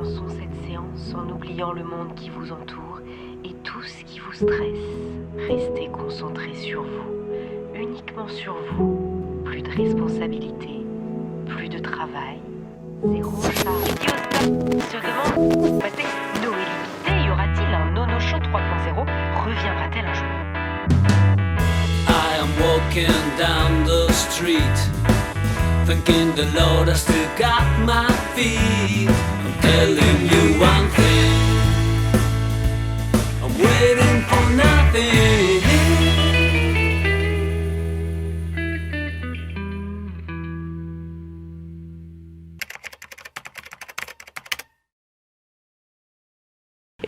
Commençons cette séance en oubliant le monde qui vous entoure et tout ce qui vous stresse. Restez concentrés sur vous, uniquement sur vous. Plus de responsabilités, plus de travail, zéro charge. Se demande, Noélie, y aura-t-il un Nono Show 3.0? Reviendra-t-elle un jour? I am walking down the street, thanking the Lord I still got my feet. I'm telling you one thing, I'm waiting for nothing.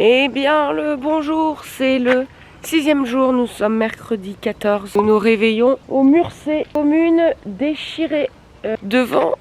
Eh bien, le bonjour, c'est le 6e jour, nous sommes mercredi 14. Nous nous réveillons au Murcé, commune déchirée, devant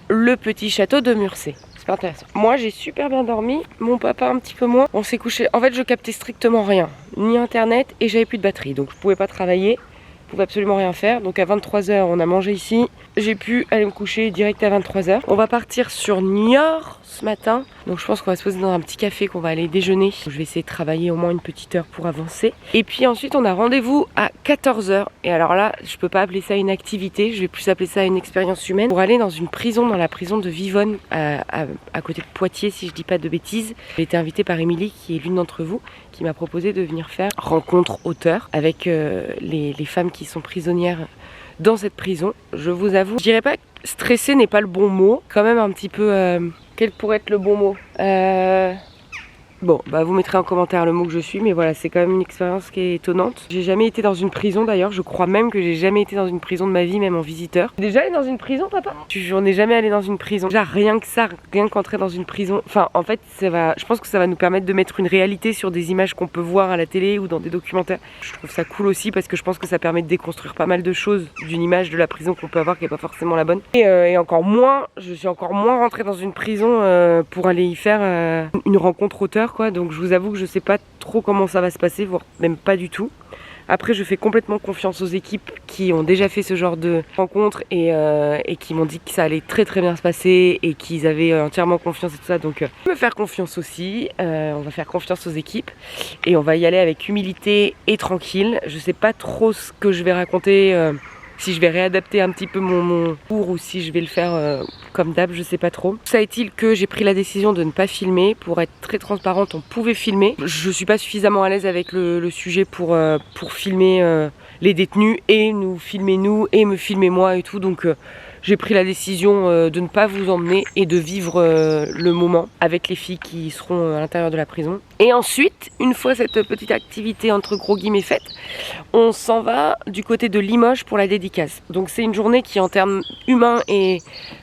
le petit château de Murcé. C'est pas intéressant. Moi, j'ai super bien dormi, mon papa un petit peu moins. On s'est couché, en fait, je captais strictement rien, ni internet, et j'avais plus de batterie, donc je pouvais pas travailler. Je pouvais absolument rien faire, donc à 23h on a mangé ici, j'ai pu aller me coucher direct à 23h. On va partir sur Niort ce matin, donc je pense qu'on va se poser dans un petit café, qu'on va aller déjeuner. Je vais essayer de travailler au moins une petite heure pour avancer. Et puis ensuite on a rendez-vous à 14h, et alors là je peux pas appeler ça une activité, je vais plus appeler ça une expérience humaine, pour aller dans une prison, dans la prison de Vivonne, à côté de Poitiers si je dis pas de bêtises. J'ai été invitée par Émilie, qui est l'une d'entre vous, qui m'a proposé de venir faire rencontre auteur avec les femmes qui sont prisonnières dans cette prison. Je vous avoue, je dirais pas que stressé n'est pas le bon mot, quand même un petit peu... quel pourrait être le bon mot? Bon, bah vous mettrez en commentaire le mot que je suis, mais voilà, c'est quand même une expérience qui est étonnante. J'ai jamais été dans une prison d'ailleurs, je crois même que j'ai jamais été dans une prison de ma vie, même en visiteur. Déjà allé dans une prison, papa? On n'est jamais allé dans une prison. Déjà rien que ça, rien qu'entrer dans une prison. Enfin, en fait, je pense que ça va nous permettre de mettre une réalité sur des images qu'on peut voir à la télé ou dans des documentaires. Je trouve ça cool aussi parce que je pense que ça permet de déconstruire pas mal de choses d'une image de la prison qu'on peut avoir qui est pas forcément la bonne. Et encore moins, je suis encore moins rentrée dans une prison pour aller y faire une rencontre auteur. Donc je vous avoue que je sais pas trop comment ça va se passer, voire même pas du tout. Après je fais complètement confiance aux équipes qui ont déjà fait ce genre de rencontre et qui m'ont dit que ça allait très très bien se passer et qu'ils avaient entièrement confiance et tout ça, donc je vais me faire confiance aussi. On va faire confiance aux équipes et on va y aller avec humilité et tranquille. Je sais pas trop ce que je vais raconter, si je vais réadapter un petit peu mon cours ou si je vais le faire comme d'hab, je sais pas trop. Ça est-il que j'ai pris la décision de ne pas filmer. Pour être très transparente, on pouvait filmer. Je suis pas suffisamment à l'aise avec le sujet pour filmer les détenus et nous filmer nous et me filmer moi et tout, donc j'ai pris la décision de ne pas vous emmener et de vivre le moment avec les filles qui seront à l'intérieur de la prison. Et ensuite, une fois cette petite activité entre gros guillemets faite, on s'en va du côté de Limoges pour la dédicace. Donc c'est une journée qui en termes humains et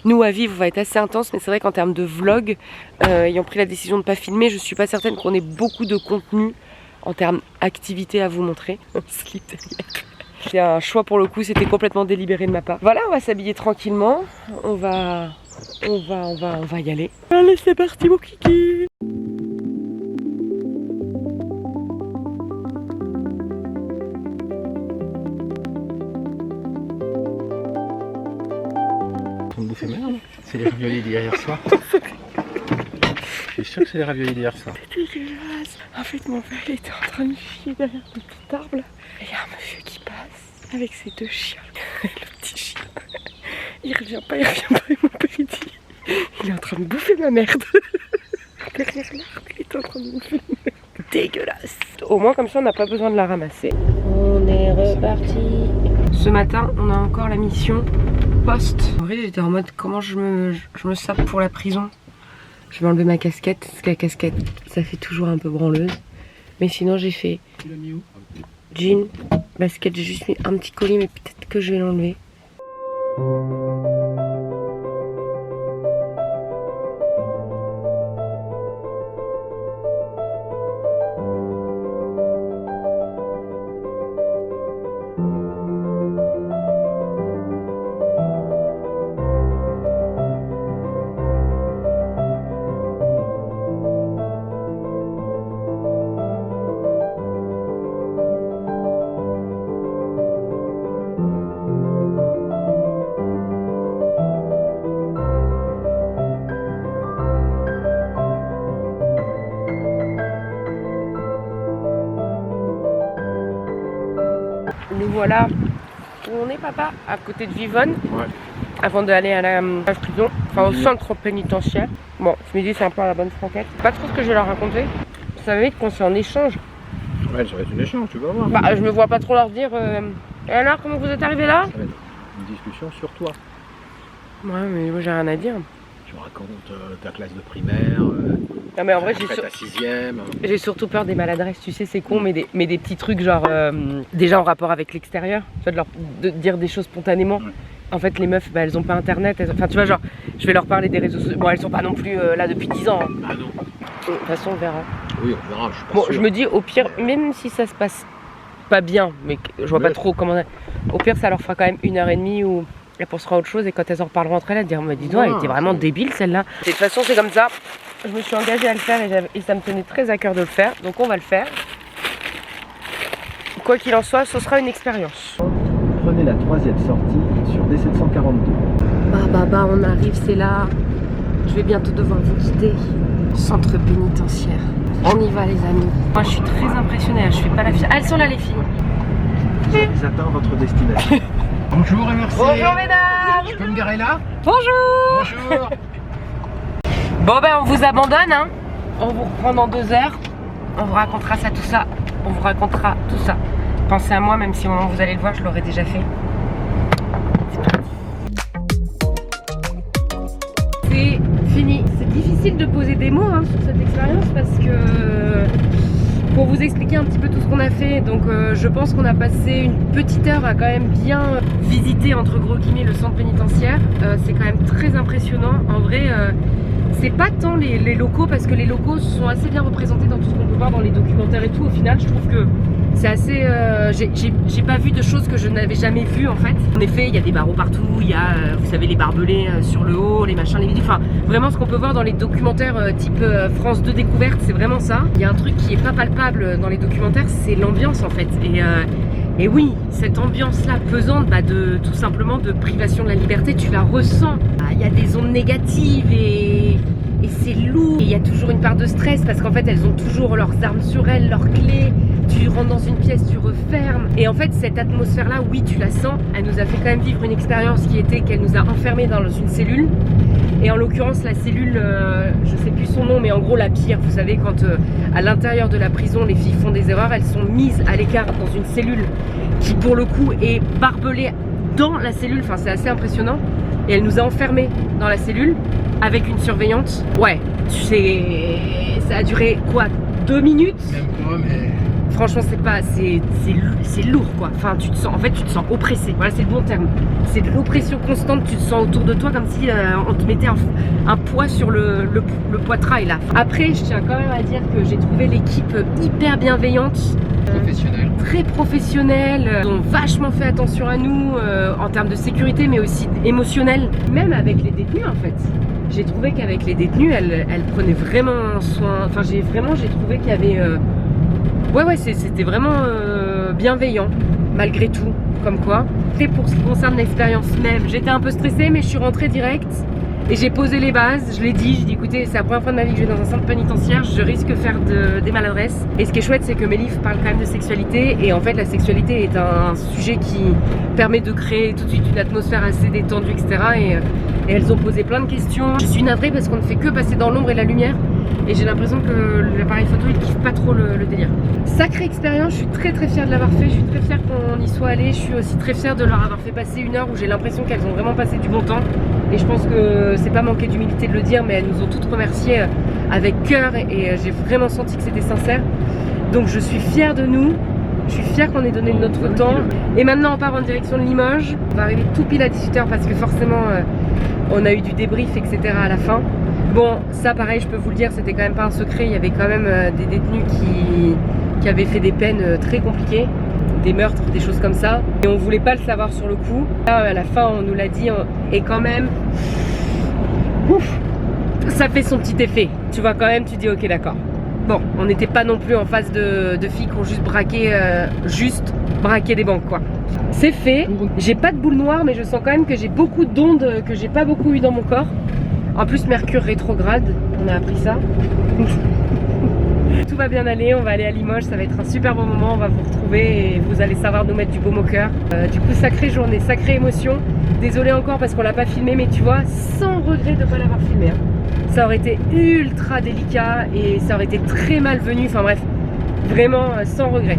nous à vivre va être assez intense, mais c'est vrai qu'en termes de vlog, ayant pris la décision de ne pas filmer, je suis pas certaine qu'on ait beaucoup de contenu en termes activité à vous montrer. Slip derrière. C'est un choix pour le coup, c'était complètement délibéré de ma part. Voilà, on va s'habiller tranquillement, on va y aller. Allez, c'est parti mon kiki. En train de bouffer merde, c'est les raviolis d'hier soir. Je suis sûr que c'est les raviolis d'hier soir. C'est dégueulasse. En fait, mon père il était en train de chier derrière le petit arbre là. Et il y a un monsieur qui passe avec ses deux chiens. Le petit chien. Il revient pas. Et mon père il dit il est en train de bouffer ma merde. Derrière l'arbre, il est en train de bouffer ma merde. Dégueulasse. Au moins comme ça on n'a pas besoin de la ramasser. On est reparti. Ce matin, on a encore la mission poste. En vrai, j'étais en mode comment je me sape pour la prison. Je vais enlever ma casquette, parce que la casquette, ça fait toujours un peu branleuse. Mais sinon, j'ai fait jean, basket, j'ai juste mis un petit collier, mais peut-être que je vais l'enlever. voilà où on est, papa, à côté de Vivonne. Ouais. Avant d'aller à la prison, enfin au centre pénitentiaire. Bon, ce midi c'est un peu à la bonne franquette. Pas trop ce que je vais leur raconter. Ça va vite qu'on soit en échange. Ouais, ça va être une échange, tu vas voir. Bah, je me vois pas trop leur dire. Et alors, comment vous êtes arrivés là? Ça va être une discussion sur toi. Ouais, mais moi j'ai rien à dire. Tu racontes ta classe de primaire. Non, mais en vrai, ta 6e. j'ai surtout peur des maladresses. Tu sais, c'est con, mais des petits trucs genre déjà en rapport avec l'extérieur. Tu vois, de dire des choses spontanément. Ouais. En fait, les meufs, bah, elles ont pas internet. Enfin, tu vois, genre, je vais leur parler des réseaux sociaux. Bon, elles sont pas non plus là depuis 10 ans. Hein. Ah non. De toute façon, on verra. Oui, on verra, je suis pas Bon, sûr. je me dis, au pire, même si ça se passe pas bien, mais je vois pas trop comment. Au pire, ça leur fera quand même 1h30 où elles penseront à autre chose et quand elles en reparleront entre elles, elles diront, mais dis donc, elle était vraiment débile celle-là. De toute façon, c'est comme ça. Je me suis engagée à le faire et ça me tenait très à cœur de le faire, donc on va le faire. Quoi qu'il en soit, ce sera une expérience. Prenez la 3e sortie sur D742. Bah, on arrive, c'est là. Je vais bientôt devoir vous quitter. Centre pénitentiaire. On y va, les amis. Moi, je suis très impressionnée. Je fais pas la fille. Ah, elles sont là, les filles. Vous avez atteint votre destination. Bonjour et merci. Bonjour, mesdames. Je peux me garer là? Bonjour. Bonjour. Bon, ben, on vous abandonne, hein. On vous reprend dans 2 heures. On vous racontera ça, tout ça. On vous racontera tout ça. Pensez à moi, même si au moment où vous allez le voir, je l'aurais déjà fait. C'est fini. C'est difficile de poser des mots hein, sur cette expérience parce que pour vous expliquer un petit peu tout ce qu'on a fait, donc je pense qu'on a passé une petite heure à quand même bien visiter entre gros guillemets le centre pénitentiaire. C'est quand même très impressionnant. En vrai, c'est pas tant les locaux parce que les locaux sont assez bien représentés dans tout ce qu'on peut voir dans les documentaires et tout. Au final, je trouve que c'est assez... j'ai pas vu de choses que je n'avais jamais vues en fait. En effet, il y a des barreaux partout, il y a, vous savez, les barbelés sur le haut, les machins, les bidules. Enfin, vraiment ce qu'on peut voir dans les documentaires type France 2 Découverte, c'est vraiment ça. Il y a un truc qui est pas palpable dans les documentaires, c'est l'ambiance en fait. Et oui, cette ambiance-là pesante, bah, tout simplement de privation de la liberté, tu la ressens. Il y a des ondes négatives et c'est lourd. Il y a toujours une part de stress parce qu'en fait, elles ont toujours leurs armes sur elles, leurs clés. Tu rentres dans une pièce, tu refermes. Et en fait, cette atmosphère-là, oui, tu la sens. Elle nous a fait quand même vivre une expérience qui était qu'elle nous a enfermés dans une cellule. Et en l'occurrence, la cellule, je sais plus son nom, mais en gros la pire. Vous savez, quand à l'intérieur de la prison, les filles font des erreurs, elles sont mises à l'écart dans une cellule qui, pour le coup, est barbelée dans la cellule. Enfin, c'est assez impressionnant. Et elle nous a enfermés dans la cellule avec une surveillante. Ouais, ça a duré quoi, 2 minutes? Même pas, mais... Franchement, c'est lourd quoi. Enfin, tu te sens oppressé. Voilà, c'est le bon terme. C'est de l'oppression constante. Tu te sens autour de toi comme si on te mettait un poids sur le poitrail là. Après, je tiens quand même à dire que j'ai trouvé l'équipe hyper bienveillante. Professionnel. Très professionnels, ils ont vachement fait attention à nous en termes de sécurité mais aussi émotionnel, même avec les détenus en fait. J'ai trouvé qu'avec les détenus, elle prenait vraiment soin, enfin j'ai trouvé qu'il y avait... Ouais, c'était vraiment bienveillant, malgré tout, comme quoi. Et pour ce qui concerne l'expérience même, j'étais un peu stressée mais je suis rentrée direct. Et j'ai posé les bases, je l'ai dit, j'ai dit écoutez, c'est la première fois de ma vie que je vais dans un centre pénitentiaire, je risque de faire des maladresses. Et ce qui est chouette, c'est que mes livres parlent quand même de sexualité. Et en fait, la sexualité est un sujet qui permet de créer tout de suite une atmosphère assez détendue, etc. Et elles ont posé plein de questions. Je suis navrée parce qu'on ne fait que passer dans l'ombre et la lumière. Et j'ai l'impression que l'appareil photo, il kiffe pas trop le délire. Sacrée expérience, je suis très fière de l'avoir fait. Je suis très fière qu'on y soit allé. Je suis aussi très fière de leur avoir fait passer 1 heure où j'ai l'impression qu'elles ont vraiment passé du bon temps. Et je pense que c'est pas manquer d'humilité de le dire, mais elles nous ont toutes remerciées avec cœur et j'ai vraiment senti que c'était sincère. Donc je suis fière de nous. Je suis fière qu'on ait donné de notre temps. Et maintenant on part en direction de Limoges. On va arriver tout pile à 18h parce que forcément on a eu du débrief, etc. à la fin. Bon, ça pareil, je peux vous le dire, c'était quand même pas un secret. Il y avait quand même des détenus qui avaient fait des peines très compliquées, des meurtres, des choses comme ça. Et on voulait pas le savoir sur le coup. Là, à la fin, on nous l'a dit, et quand même, ouf, ça fait son petit effet. Tu vois quand même, tu dis ok, d'accord. Bon, on n'était pas non plus en face de filles qui ont juste braqué des banques, quoi. C'est fait. J'ai pas de boule noire, mais je sens quand même que j'ai beaucoup d'ondes que j'ai pas beaucoup eu dans mon corps. En plus, Mercure rétrograde, on a appris ça. Tout va bien aller, on va aller à Limoges, ça va être un super bon moment, on va vous retrouver et vous allez savoir nous mettre du baume au cœur. Du coup, sacrée journée, sacrée émotion. Désolée encore parce qu'on l'a pas filmé, mais tu vois, sans regret de ne pas l'avoir filmé. Hein. Ça aurait été ultra délicat et ça aurait été très malvenu, enfin bref, vraiment sans regret.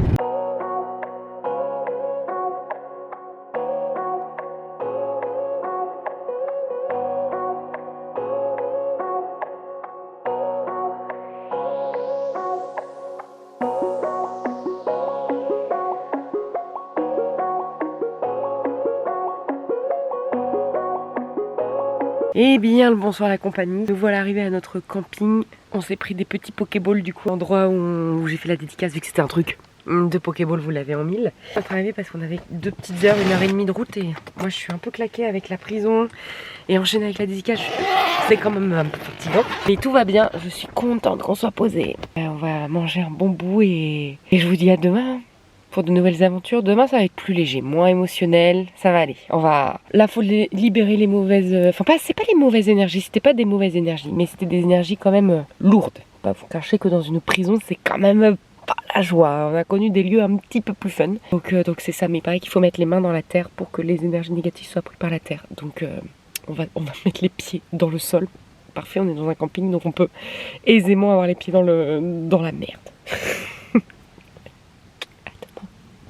Eh bien, le bonsoir à la compagnie. Nous voilà arrivés à notre camping. On s'est pris des petits pokéballs du coup, endroit où j'ai fait la dédicace vu que c'était un truc de pokéballs, vous l'avez en 1000. On est arrivé parce qu'on avait 2 petites heures, 1h30 de route et moi je suis un peu claquée avec la prison et enchaîner avec la dédicace. C'est quand même un peu fatigant. Mais tout va bien, je suis contente qu'on soit posé. On va manger un bon bout et je vous dis à demain. Pour de nouvelles aventures. Demain ça va être plus léger, moins émotionnel, ça va aller. Là faut libérer les mauvaises... Enfin c'est pas les mauvaises énergies, c'était pas des mauvaises énergies, mais c'était des énergies quand même lourdes. Pas vous cacher que dans une prison c'est quand même pas la joie. On a connu des lieux un petit peu plus fun. Donc c'est ça, mais il paraît qu'il faut mettre les mains dans la terre pour que les énergies négatives soient prises par la terre. Donc on va mettre les pieds dans le sol. Parfait, on est dans un camping donc on peut aisément avoir les pieds dans la merde.